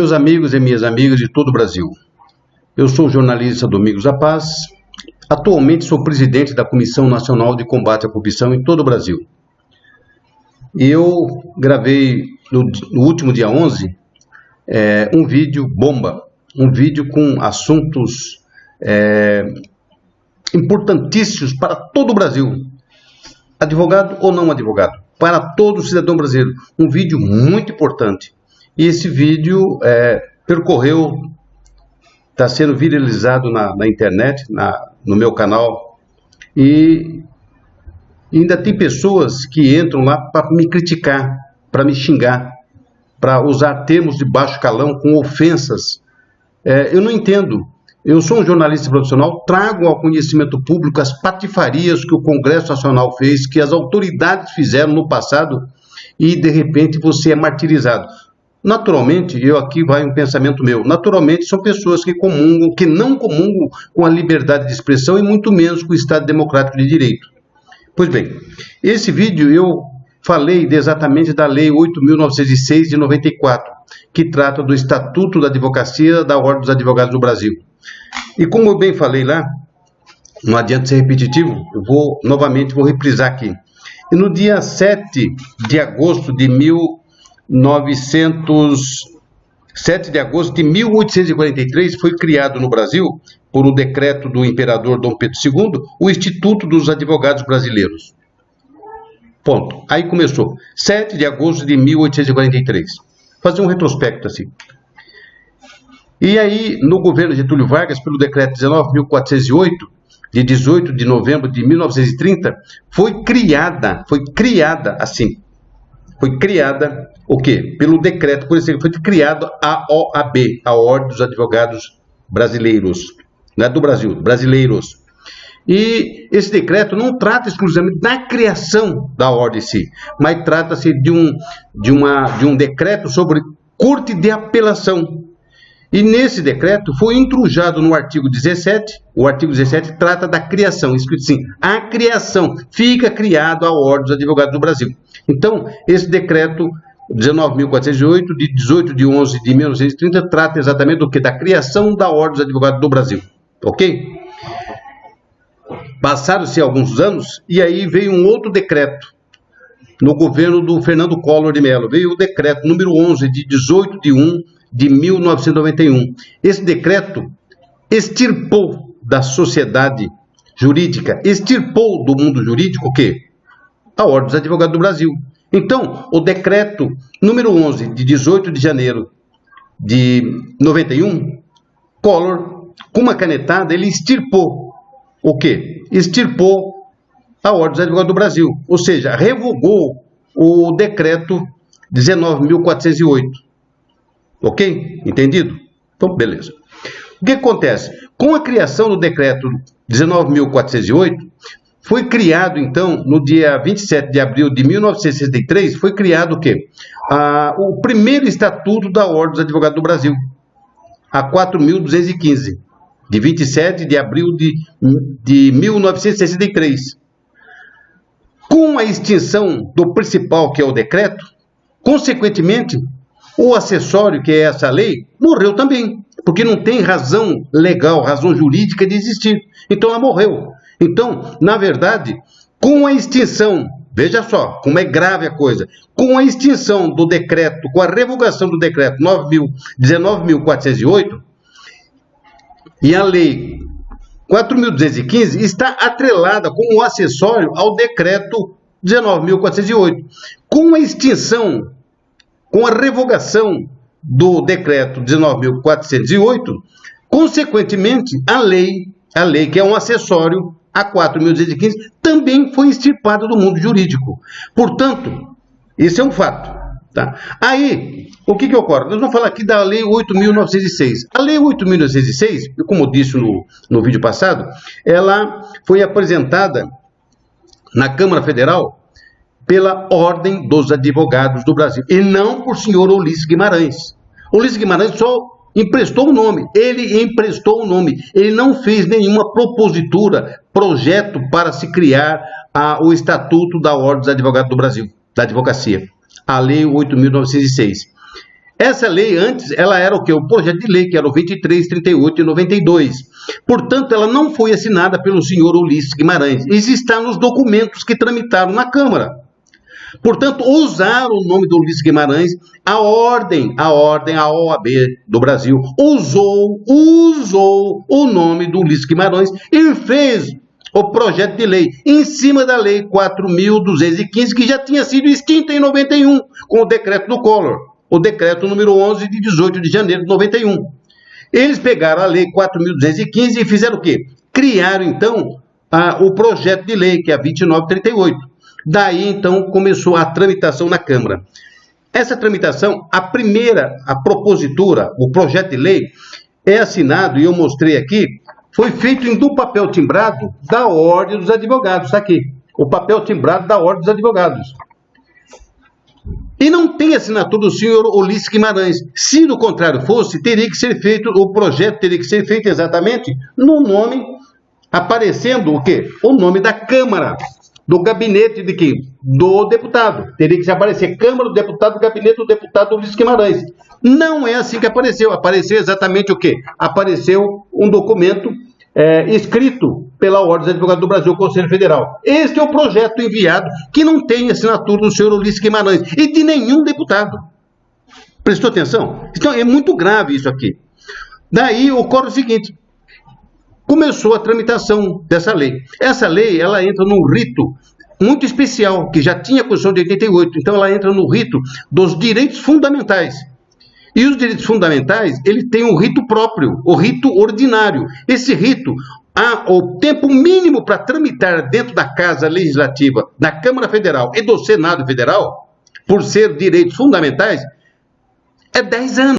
Meus amigos e minhas amigas de todo o Brasil, eu sou o jornalista Domingos da Paz, atualmente sou presidente da Comissão Nacional de Combate à Corrupção em todo o Brasil. Eu gravei no último dia 11 um vídeo bomba, um vídeo com assuntos importantíssimos para todo o Brasil, advogado ou não advogado, para todo cidadão brasileiro, um vídeo muito importante. E esse vídeo está sendo viralizado na internet, no meu canal, e ainda tem pessoas que entram lá para me criticar, para me xingar, para usar termos de baixo calão com ofensas. Eu não entendo. Eu sou um jornalista profissional, trago ao conhecimento público as patifarias que o Congresso Nacional fez, que as autoridades fizeram no passado, e de repente você é martirizado. Naturalmente, aqui vai um pensamento meu, naturalmente são pessoas que não comungam com a liberdade de expressão e muito menos com o Estado Democrático de Direito. Pois bem, esse vídeo eu falei exatamente da Lei 8.906 de 94, que trata do Estatuto da Advocacia da Ordem dos Advogados do Brasil. E como eu bem falei lá, não adianta ser repetitivo, eu novamente vou reprisar aqui. E no dia 7 de agosto de 1843, foi criado no Brasil, por um decreto do imperador Dom Pedro II, o Instituto dos Advogados Brasileiros. Ponto. Aí começou. 7 de agosto de 1843. Fazer um retrospecto assim. E aí, no governo Getúlio Vargas, pelo decreto 19.408, de 18 de novembro de 1930, foi criada assim. Foi criada o quê? Pelo decreto, por exemplo, foi criado a OAB, a Ordem dos Advogados Brasileiros, não é do Brasil, brasileiros. E esse decreto não trata exclusivamente da criação da ordem em si, mas trata-se de um decreto sobre corte de apelação. E nesse decreto foi intrujado no artigo 17, o artigo 17 trata da criação, escrito assim, a criação, fica criado a Ordem dos Advogados do Brasil. Então, esse decreto 19.408, de 18 de 11 de 1930, trata exatamente do que? Da criação da Ordem dos Advogados do Brasil, ok? Passaram-se alguns anos, e aí veio um outro decreto, no governo do Fernando Collor de Mello, veio o decreto número 11, de 18 de 1 de 1991. Esse decreto extirpou da sociedade jurídica, extirpou do mundo jurídico o quê? A Ordem dos Advogados do Brasil. Então, o decreto número 11, de 18 de janeiro de 91, Collor, com uma canetada, ele extirpou o quê? Extirpou a Ordem dos Advogados do Brasil, ou seja, revogou o decreto 19.408. Ok? Entendido? Então, beleza. O que acontece? Com a criação do decreto 19.408, foi criado, então, no dia 27 de abril de 1963, foi criado o quê? O primeiro Estatuto da Ordem dos Advogados do Brasil, a 4.215, de 27 de abril de 1963. Com a extinção do principal, que é o decreto, consequentemente, o acessório, que é essa lei, morreu também, porque não tem razão legal, razão jurídica de existir. Então ela morreu. Então, na verdade, com a extinção, veja só como é grave a coisa, com a extinção do decreto, com a revogação do decreto 19.408, e a lei 4.215 está atrelada como acessório ao decreto 19.408. Com a extinção, com a revogação do decreto 19.408, consequentemente, a lei que é um acessório a 4.215, também foi extirpada do mundo jurídico. Portanto, esse é um fato. Tá? Aí, o que ocorre? Nós vamos falar aqui da Lei 8.906. A Lei 8.906, como eu disse no vídeo passado, ela foi apresentada na Câmara Federal pela Ordem dos Advogados do Brasil, e não por senhor Ulisses Guimarães. Ulisses Guimarães só emprestou o nome, ele não fez nenhuma propositura, projeto para se criar o Estatuto da Ordem dos Advogados do Brasil, da Advocacia, a Lei 8.906. Essa lei antes, ela era o quê? O projeto de lei, que era o 23, 38 e 92. Portanto, ela não foi assinada pelo senhor Ulisses Guimarães. Isso está nos documentos que tramitaram na Câmara. Portanto, usaram o nome do Ulisses Guimarães, a OAB do Brasil, usou o nome do Ulisses Guimarães e fez o projeto de lei em cima da lei 4.215, que já tinha sido extinta em 91, com o decreto do Collor, o decreto número 11 de 18 de janeiro de 91. Eles pegaram a lei 4.215 e fizeram o quê? Criaram, então, o projeto de lei, que é a 2938. Daí, então, começou a tramitação na Câmara. Essa tramitação, a propositura, o projeto de lei, é assinado, e eu mostrei aqui, foi feito em do papel timbrado da Ordem dos Advogados. Está aqui, o papel timbrado da Ordem dos Advogados. E não tem assinatura do senhor Ulisses Guimarães. Se do contrário fosse, teria que ser feito, o projeto teria que ser feito exatamente no nome, aparecendo o quê? O nome da Câmara. Do gabinete de quem? Do deputado. Teria que se aparecer Câmara do Deputado, gabinete do deputado Ulisses Guimarães. Não é assim que apareceu. Apareceu exatamente o quê? Apareceu um documento escrito pela Ordem dos Advogados do Brasil, Conselho Federal. Este é o projeto enviado, que não tem assinatura do senhor Ulisses Guimarães e de nenhum deputado. Prestou atenção? Então, é muito grave isso aqui. Daí ocorre o seguinte: começou a tramitação dessa lei. Essa lei, ela entra num rito muito especial, que já tinha a Constituição de 88, então ela entra no rito dos direitos fundamentais. E os direitos fundamentais, ele tem um rito próprio, o rito ordinário. Esse rito, há o tempo mínimo para tramitar dentro da Casa Legislativa, da Câmara Federal e do Senado Federal, por ser direitos fundamentais, é 10 anos.